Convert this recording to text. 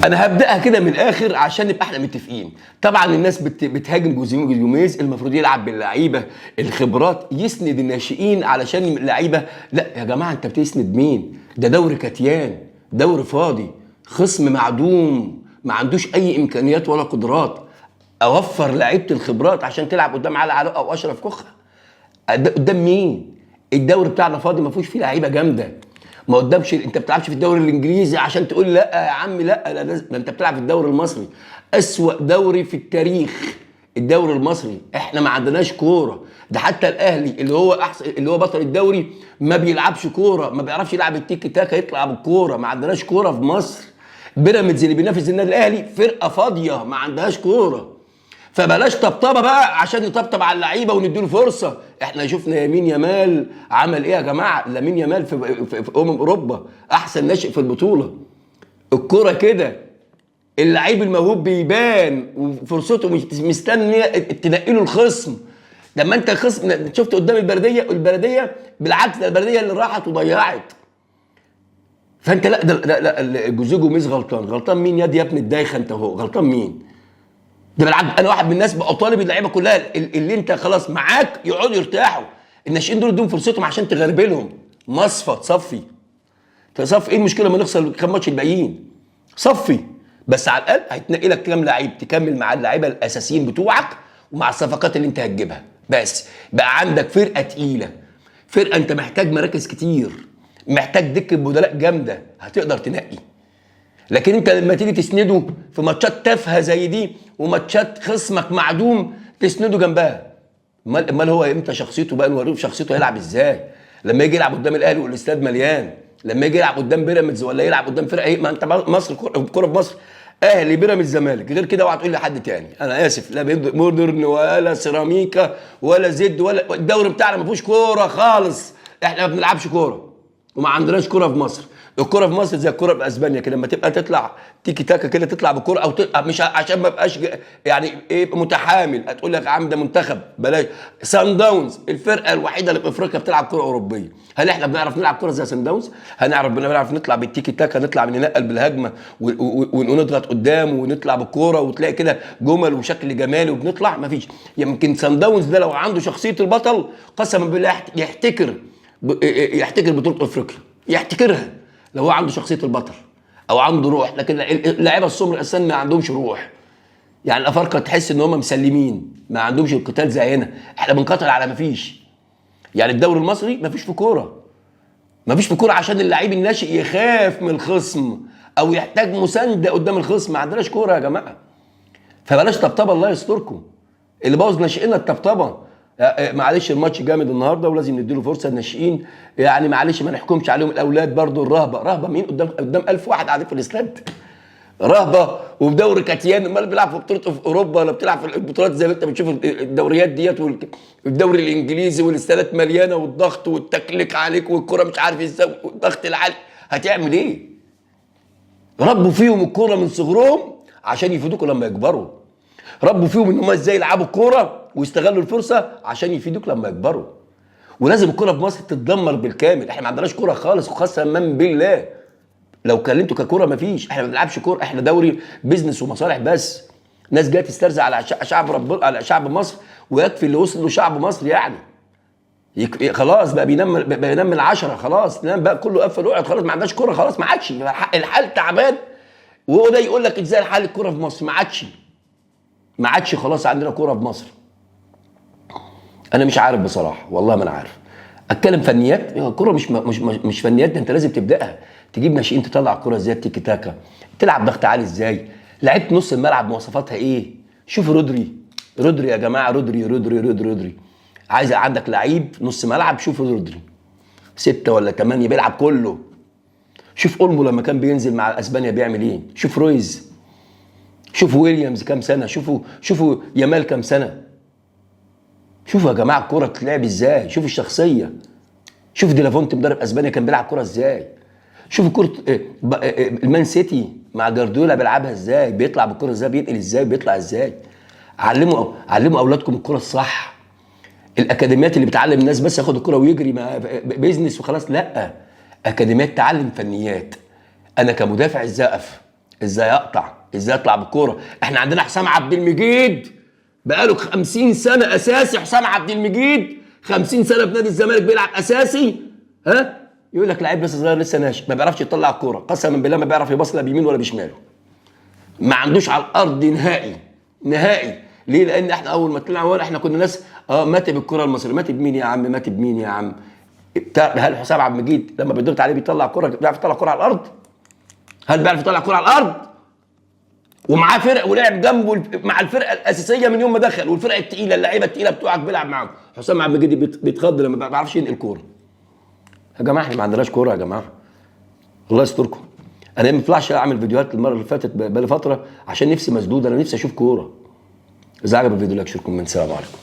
انا هبداها كده من الاخر عشان نبقى احنا متفقين. طبعا الناس بتهاجم جوزيه جوميز، المفروض يلعب باللعيبه الخبرات، يسند الناشئين علشان اللعيبه. لا يا جماعه، انت بتسند مين؟ ده دوري كتيان، دوري فاضي، خصم معدوم ما عندوش اي امكانيات ولا قدرات. اوفر لعيبه الخبرات عشان تلعب قدام علي علاء او اشرف كوخه. قدام مين؟ الدوري بتاعنا فاضي، ما فيهوش فيه لعيبه جامده. ما قدامش، انت بتلعبش في الدوري الانجليزي عشان تقول لا يا عم، لا ده انت بتلعب في الدوري المصري، اسوأ دوري في التاريخ. الدوري المصري احنا ما عندناش كوره. ده حتى الاهلي اللي هو احسن، اللي هو بطل الدوري، ما بيلعبش كوره، ما بيعرفش يلعب التيكي تاكا يطلع بالكوره. ما عندناش كوره في مصر. بيراميدز اللي بينافس النادي الاهلي فرقه فاضيه ما عندهاش كوره. فبلاش طبطبه بقى عشان نطبطب على اللعيبه ونديله فرصه. احنا شفنا يمين يامال عمل ايه يا جماعه؟ لامين يامال في اوروبا احسن ناشئ في البطوله. الكوره كده، اللعيب الموهوب بيبان وفرصته مش مستنيه تنقله الخصم. لما انت خصم شفت قدام البلديه بالعكس، ده البلديه اللي راحت وضيعت. فانت لا جوزيه جوميز غلطان مين؟ يا ابن الدايخه انت، هو غلطان مين؟ ده بالعكس، انا واحد من الناس بقى طالب اللعيبه كلها اللي انت خلاص معاك يقعدوا يرتاحوا. الناشئين دول ادوهم فرصتهم عشان تغربلهم. مصفى تصفي ايه المشكله لما نخسر كام ماتش الباقيين؟ صفي بس على الاقل هيتنقي لك كام لعيب تكمل مع اللعيبه الاساسيين بتوعك ومع الصفقات اللي انت هتجيبها. بس بقى عندك فرقه تقيله، فرقه انت محتاج مراكز كتير، محتاج دكه بدلاء جامده هتقدر تنقي. لكن انت لما تيجي تسنده في ماتشات تافهه زي دي وماتشات خصمك معدوم تسنده جنبها، امال هو امتى شخصيته بقى؟ نوريه شخصيته هيلعب ازاي لما يجي يلعب قدام الاهلي والاستاد مليان، لما يجي يلعب قدام بيراميدز ولا يلعب قدام فرقه ايه؟ ما انت مصر، الكوره في مصر اهلي بيراميدز زمالك، غير كده اوعى تقول لي حد تاني. انا اسف، لا مودرن ولا سيراميكا ولا زد ولا الدوري بتاعنا ما فيهوش كوره خالص. احنا ما بنلعبش كوره وما عندناش كوره في مصر. الكوره في مصر زي الكوره في اسبانيا كده، لما تبقى تطلع تيكي تاكا كده تطلع بالكوره او تطلع، مش عشان ما ابقاش يعني ايه متحامل هتقول لك يا عم ده منتخب، بلاش. سان داونز الفرقه الوحيده اللي في افريقيا بتلعب كوره اوروبيه. هل احنا بنعرف نلعب كوره زي سان داونز؟ بنعرف نطلع بالتيكي تاكا، نطلع ننقل بالهجمه ونضغط قدام ونطلع بالكوره وتلاقي كده جمل وشكل جمالي وبنطلع؟ مفيش. يمكن سان داونز ده لو عنده شخصيه البطل قسما بالله يحتكر بطوله افريقيا، يحتكرها لو هو عنده شخصيه البطل او عنده روح. لكن اللعيبه السمر اساسا ما عندهمش روح. يعني الافارقه تحس ان هم مسلمين، ما عندهمش القتال زينا. احنا بنقاتل على ما فيش. يعني الدوري المصري ما فيش في كوره، ما فيش في كوره عشان اللعيب الناشئ يخاف من الخصم او يحتاج مسانده قدام الخصم. ما عندناش كوره يا جماعه. فبلاش طبطبه، الله يستركم. اللي بوظ ناشئيننا الطبطبه. معلش الماتش جامد النهارده ولازم نديله فرصه الناشئين. يعني معلش ما نحكمش عليهم. الاولاد برضو رهبه مين قدام 1000 واحد قاعدين في الاستاد؟ رهبه وفي دوري كاتيان، امال بيلعب في بطوله في اوروبا ولا بتلعب في البطولات زي ما انت بتشوف الدوريات ديت والدوري الانجليزي والاستادات مليانه والضغط والتكليك عليك والكره مش عارف ازاي والضغط العالي. هتعمل ايه؟ ربوا فيهم الكوره من صغرهم عشان يفيدوكوا لما يكبروا. ربوا فيهم ان هم ازاي يلعبوا الكوره ويستغلوا الفرصه عشان يفيدوك لما يكبروا. ولازم الكوره في مصر تتدمر بالكامل. احنا ما عندناش كوره خالص قسما بالله. لو كلمته ككوره ما فيش. احنا ما بنلعبش كوره، احنا دوري بيزنس ومصالح بس. ناس جايه تسترزق على على شعب مصر، ويكفي اللي وصل له شعب مصر يعني. خلاص بقى بينام من 10، خلاص نام بقى كله قفل وقعد، خلاص ما عندناش كوره، خلاص ما عادش الحال تعبان. وهو ده يقول لك ازاي الحال الكوره في مصر؟ ما عادش خلاص عندنا كوره في مصر. انا مش عارف بصراحه، والله ما انا عارف. اتكلم فنيات، الكوره مش فنيات. ده انت لازم تبداها. تجيب ناشئين تطلع الكوره ازاي، تيكي تاكا، تلعب ضغط عالي ازاي، لعيبه نص الملعب مواصفاتها ايه. شوف رودري يا جماعه، رودري. عايز عندك لعيب نص ملعب، شوف رودري 6 ولا 8 بيلعب كله. شوف اولمو لما كان بينزل مع اسبانيا بيعمل ايه. شوف رويز، شوفوا ويليامز كام سنه، شوفوا يامال كام سنه. شوفوا يا جماعه الكوره بتتلعب ازاي، شوف الشخصيه. شوف دي لافونت مدرب اسبانيا كان بيلعب كوره ازاي. شوف كوره المان سيتي مع جارديولا بيلعبها ازاي، بيطلع بالكوره ازاي، بينقل ازاي، بيطلع ازاي. علموا اولادكم الكوره الصح. الاكاديميات اللي بتعلم الناس بس ياخد الكوره ويجري بيزنس وخلاص، لا. اكاديميات تعلم فنيات. انا كمدافع ازاي اقف، ازاي اقطع، ازاي اطلع بالكوره. احنا عندنا حسام عبد المجيد بقاله 50 سنه اساسي. حسام عبد المجيد 50 سنه في نادي الزمالك بيلعب اساسي. ها، يقول لك لعيب لسه صغير لسه ناشئ ما بيعرفش يطلع الكوره. قسما بالله ما بيعرف يباص لا بيمين ولا بشماله. ما عندوش على الارض نهائي نهائي. ليه؟ لان احنا اول ما طلعنا ورا احنا كنا ناس مات بالكره المصريه. مات بمين يا عم؟ مات بمين يا عم؟ هل حسام عبد المجيد لما بيضغط عليه بيطلع كره؟ بيعرف يطلع كره على الارض؟ هل بيعرف يطلع كره على الارض؟ ومعاه فرق ولعب جنبه مع الفرقه الاساسيه من يوم ما دخل، والفرقه الثقيله اللعيبه الثقيله بتوعك بيلعب معاهم. حسام عبد المجيد بيتخض لما ما بيعرفش ينقل كوره. يا جماعه احنا ما عندناش كوره يا جماعه. الله يستركم. انا ما ينفعش اعمل فيديوهات المره اللي فاتت بقالي فتره عشان نفسي مسدوده. انا نفسي اشوف كوره. اذا عجب الفيديو لايك شير كومنت. سلام عليكم.